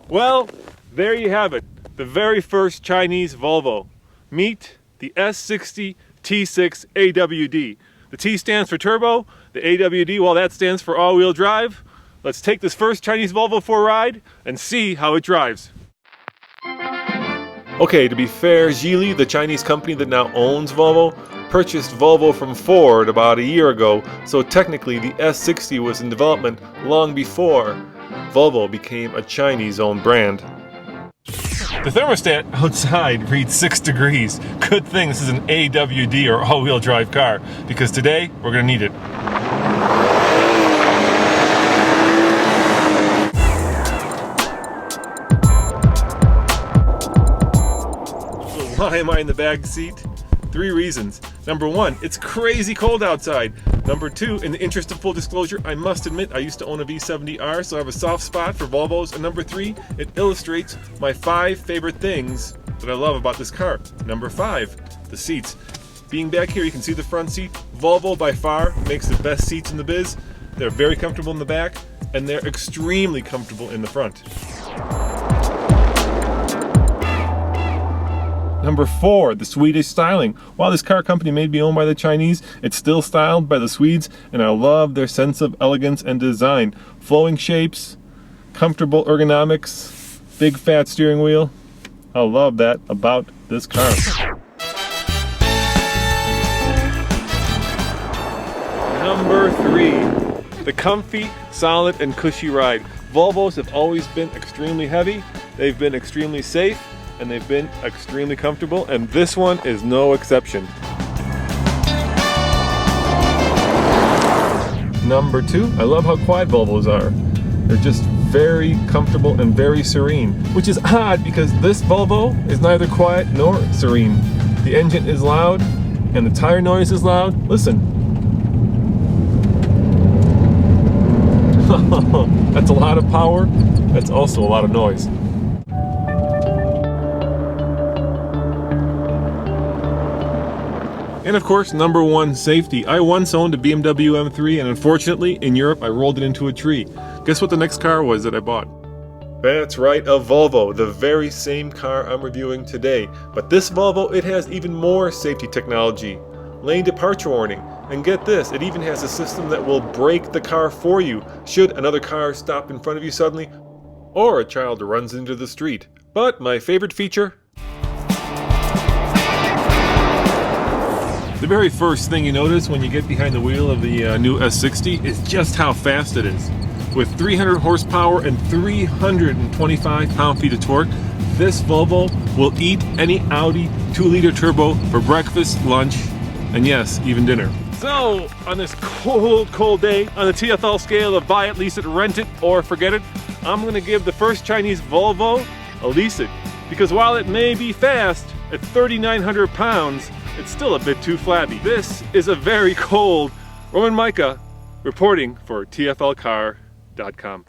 Well, there you have it. The very first Chinese Volvo. Meet the S60 T6 AWD. The T stands for turbo, the AWD, well, that stands for all-wheel drive. Let's take this first Chinese Volvo for a ride and see how it drives. Okay, to be fair, Geely, the Chinese company that now owns Volvo, purchased Volvo from Ford about a year ago, so technically the S60 was in development long before Volvo became a Chinese-owned brand. The thermostat outside reads 6 degrees. Good thing this is an AWD or all-wheel drive car, because today we're going to need it. So why am I in the back seat? 3 reasons. Number 1, it's crazy cold outside. Number 2, in the interest of full disclosure, I must admit I used to own a V70R, so I have a soft spot for Volvos. And number 3, it illustrates my 5 favorite things that I love about this car. Number 5, the seats. Being back here, you can see the front seat. Volvo by far makes the best seats in the biz. They're very comfortable in the back, and they're extremely comfortable in the front. Number 4, the Swedish Styling. While this car company may be owned by the Chinese, it's still styled by the Swedes, and I love their sense of elegance and design. Flowing shapes, comfortable ergonomics, big fat steering wheel. I love that about this car. Number 3, the comfy, solid, and cushy ride. Volvos have always been extremely heavy, they've been extremely safe, and they've been extremely comfortable, and this one is no exception. Number 2, I love how quiet Volvos are. They're just very comfortable and very serene, which is odd because this Volvo is neither quiet nor serene. The engine is loud and the tire noise is loud. Listen. That's a lot of power. That's also a lot of noise. And of course, number 1, safety. I once owned a BMW M3, and unfortunately, in Europe, I rolled it into a tree. Guess what the next car was that I bought? That's right, a Volvo, the very same car I'm reviewing today. But this Volvo, it has even more safety technology. Lane departure warning. And get this, it even has a system that will brake the car for you should another car stop in front of you suddenly, or a child runs into the street. But my favorite feature? The very first thing you notice when you get behind the wheel of the new S60 is just how fast it is. With 300 horsepower and 325 pound-feet of torque, this Volvo will eat any Audi 2-liter turbo for breakfast, lunch, and yes, even dinner. So, on this cold day, on the TFL scale of buy it, lease it, rent it, or forget it, I'm going to give the first Chinese Volvo a lease it. Because while it may be fast, at 3,900 pounds, it's still a bit too flabby. This is a very cold Roman Micah reporting for TFLcar.com.